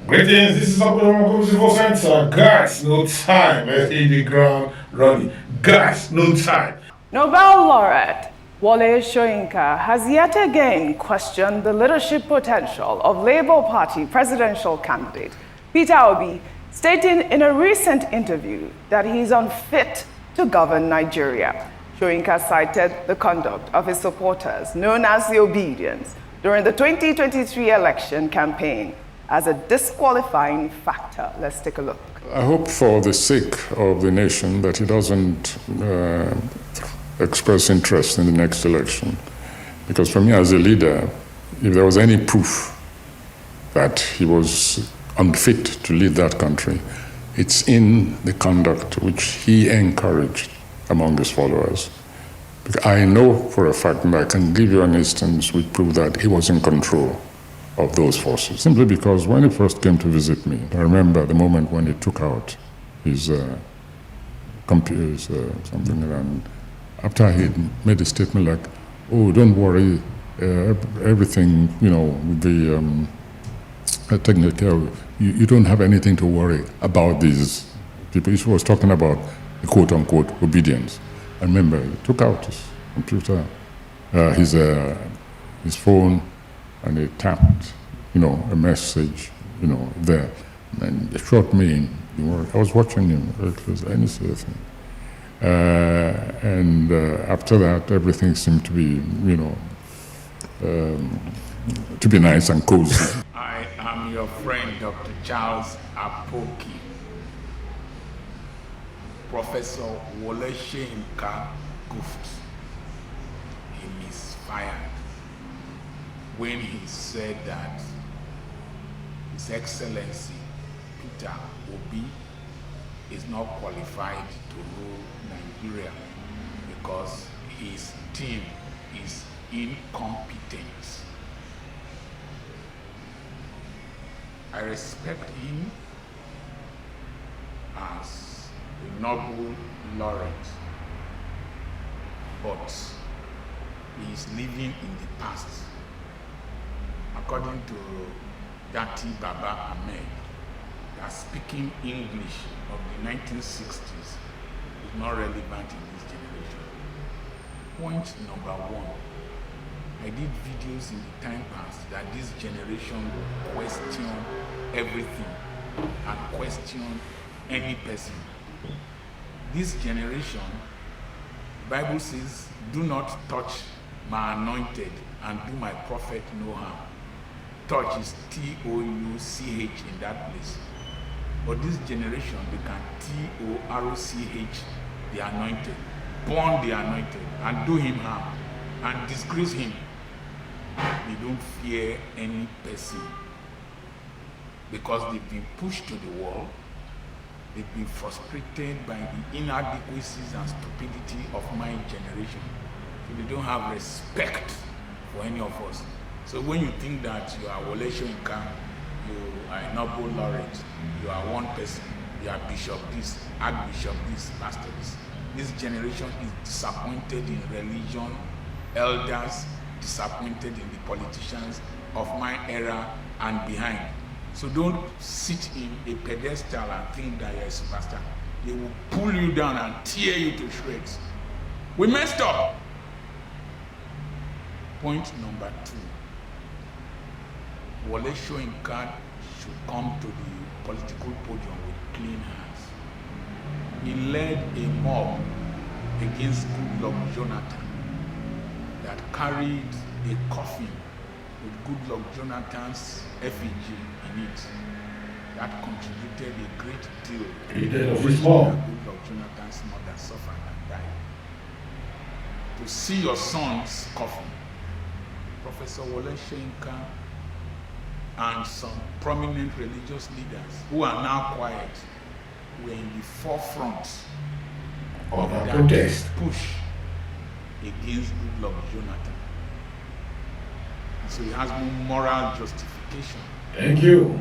Greetings, this is Wole Soyinka. Guys, no time. Let's hit the ground running. Guys, no time. Nobel laureate Wole Soyinka has yet again questioned the leadership potential of Labour Party presidential candidate Peter Obi, stating in a recent interview that he is unfit to govern Nigeria. Soyinka cited the conduct of his supporters, known as the Obedience, during the 2023 election campaign as a disqualifying factor. Let's take a look. I hope for the sake of the nation that he doesn't express interest in the next election. Because for me as a leader, if there was any proof that he was unfit to lead that country, it's in the conduct which he encouraged among his followers. Because I know for a fact, and I can give you an instance which proved that he was in control of those forces. Simply because when he first came to visit me, I remember the moment when he took out his computers, something, and after he made a statement like, "Oh, don't worry, everything, the technical, you don't have anything to worry about these people." He was talking about the quote-unquote obedience. I remember he took out his computer, his phone, and he tapped, a message, there. And he shot me in. I was watching him very closely. I didn't see anything. And after that, everything seemed to be, to be nice and cozy. I am your friend, Dr. Charles Apoki. Professor Wole Soyinka goofed. He misfired when he said that His Excellency Peter Obi is not qualified to rule Nigeria because his team is incompetent. I respect him as a Nobel laureate, but he is living in the past. According to Dati Baba Ahmed, that speaking English of the 1960s is not relevant in this generation. Point number one, I did videos in the time past that this generation question everything and question any person. This generation, the Bible says, "Do not touch my anointed and do my prophet no harm." Touch is T-O-U-C-H in that place. But this generation, they can T-O-R-O-C-H the anointed, burn the anointed, and do him harm, and disgrace him. They don't fear any person because they've been pushed to the wall. They've been frustrated by the inadequacies and stupidity of my generation. So they don't have respect for any of us. So when you think that you are Wole Soyinka, you are a Nobel laureate, you are one person, you are bishop this, archbishop this, pastor this generation is disappointed in religion, elders, disappointed in the politicians of my era and behind. So don't sit in a pedestal and think that you're a superstar. They will pull you down and tear you to shreds. We messed up. Point number two. Wole Soyinka should come to the political podium with clean hands. He led a mob against Goodluck Jonathan that carried a coffin with Goodluck Jonathan's effigy in it that contributed a great deal He did of his mom. Goodluck Jonathan's mother suffered and died. To see your son's coffin, Professor Wole Soyinka and some prominent religious leaders who are now quiet were in the forefront Of our that protest. push against Goodluck Jonathan. And so he has no moral justification Thank you.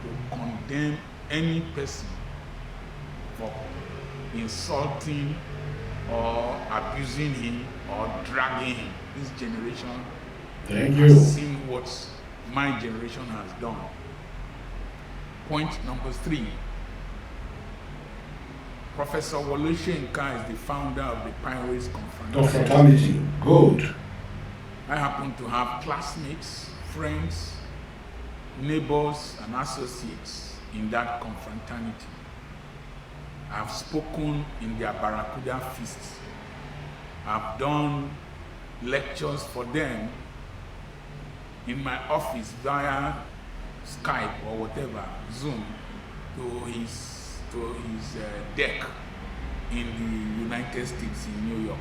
to condemn any person for insulting or abusing him or dragging him. This generation Thank has you. seen what my generation has done. Point number 3. Professor Wole Soyinka is the founder of the Pirates Confraternity. Good. I happen to have classmates, friends, neighbors, and associates in that confraternity. I've spoken in their Barracuda feasts. I've done lectures for them in my office via Skype or whatever, Zoom, to his deck in the United States in New York.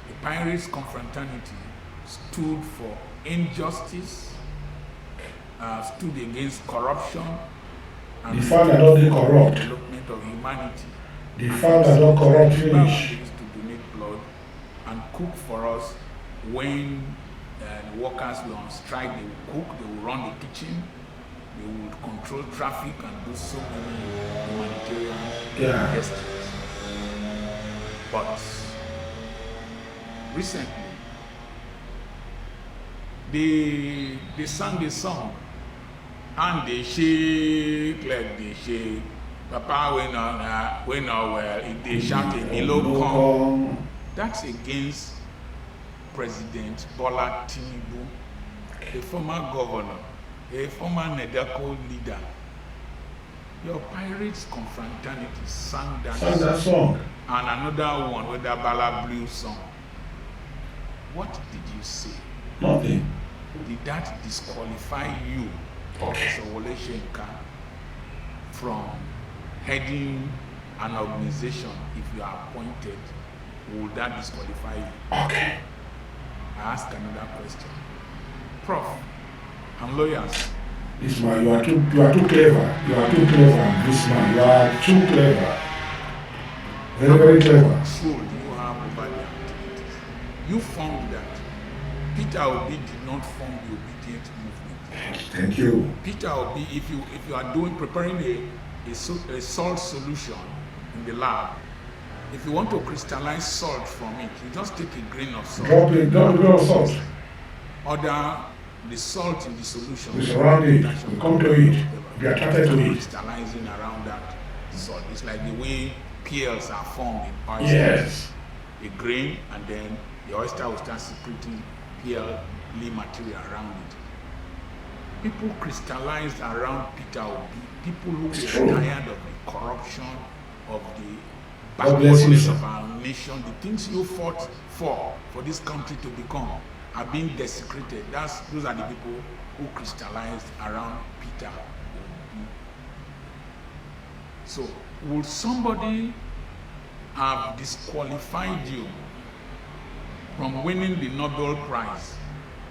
The Pirates Confraternity stood for injustice, stood against corruption, and The father don't get corrupt. development of humanity. The father don't corrupt They finish. used to donate blood and cook for us when the workers were on strike. They would cook, they would run the kitchen, they would control traffic and do so many humanitarian gestures. But recently, they sang the song and they shake like they shake. Papa when well, if they shout a below come. That's against President Bola Tinubu, a former governor, a former NEDECO leader. Your Pirates Confraternity sang that song. And another one with the Bala Blue song. What did you say? Nothing. Did that disqualify you, Professor Wole Soyinka, from heading an organization if you are appointed? Would that disqualify you? Okay. I ask another question. Prof, I'm lawyers. This man, you are too clever. You are too clever. This man, you are too clever. Very, very clever. What control do you have over the activities? You formed that. Peter Obi did not form the obedient movement. Thank you. Peter Obi, if you are preparing a salt solution in the lab, if you want to crystallize salt from it, you just take a grain of salt. Drop a grain of salt. Order the salt in the solution. We surround it. We come to it. We are attracted to it. Crystallizing around that salt. It's like the way pearls are formed in oysters. Yes. A grain, and then the oyster will start secreting pearly material around it. People crystallized around Peter Obi. People who were tired of the corruption, of the backwardness of our nation, the things you fought for this country to become are being desecrated. Those are the people who crystallized around Peter Obi. So, would somebody have disqualified you from winning the Nobel Prize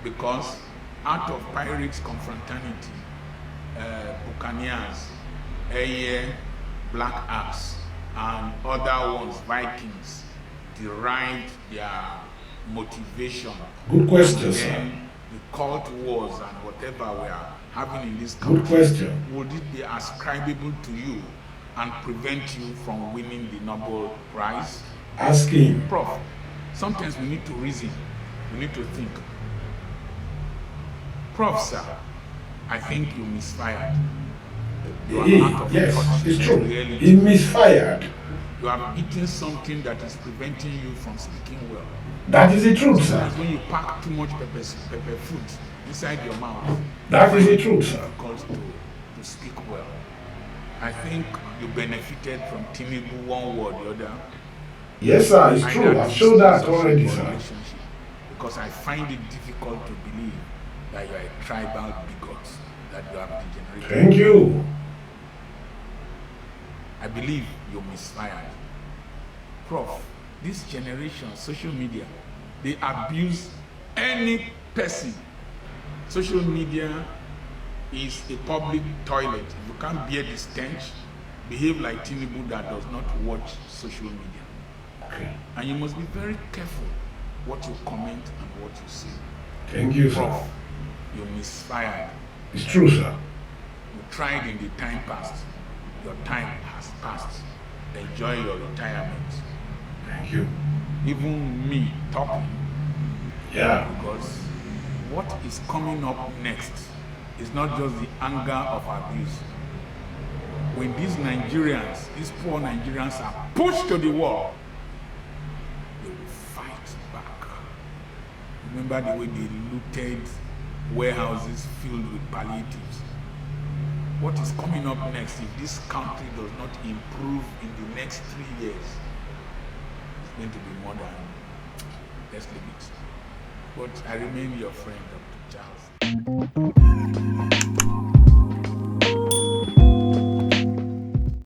because out of Pirates Confraternity, Buccaneers, Eye, Black Axe, and other ones, Vikings, derived their motivation? Good question, sir. Then the cult wars and whatever we are having in this country. Good question. Would it be ascribable to you and prevent you from winning the Nobel Prize? Ask him. Prof, sometimes we need to reason, we need to think. Prof, sir, I think you misfired. You are out of Yes, touch it's with true. reality. He misfired. You have eaten something that is preventing you from speaking well. That is the truth, sir. That's when you pack too much pepper food inside your mouth. That is the truth, sir. It's difficult to speak well. I think you benefited from Tinubu one way or the other. Yes, sir, it's true. I've shown that already, sir. Relationship. Because I find it difficult to believe that you are a tribal bigot, that you have degenerated. Thank you. I believe you misfired. Prof, this generation, social media, they abuse any person. Social media is a public toilet. If you can't bear the stench, behave like Tinubu that does not watch social media. Okay. And you must be very careful what you comment and what you say. Thank you, sir. Prof, you misfired. It's true, sir. You tried in the time past. Your time has passed. Enjoy your retirement. Thank you. Even me talking. Yeah. Because what is coming up next It's not just the anger of abuse. When these Nigerians, these poor Nigerians are pushed to the wall, they will fight back. Remember the way they looted warehouses filled with palliatives. What is coming up next if this country does not improve in the next 3 years? It's going to be more than, let's leave it. But I remain your friend, Dr. Charles.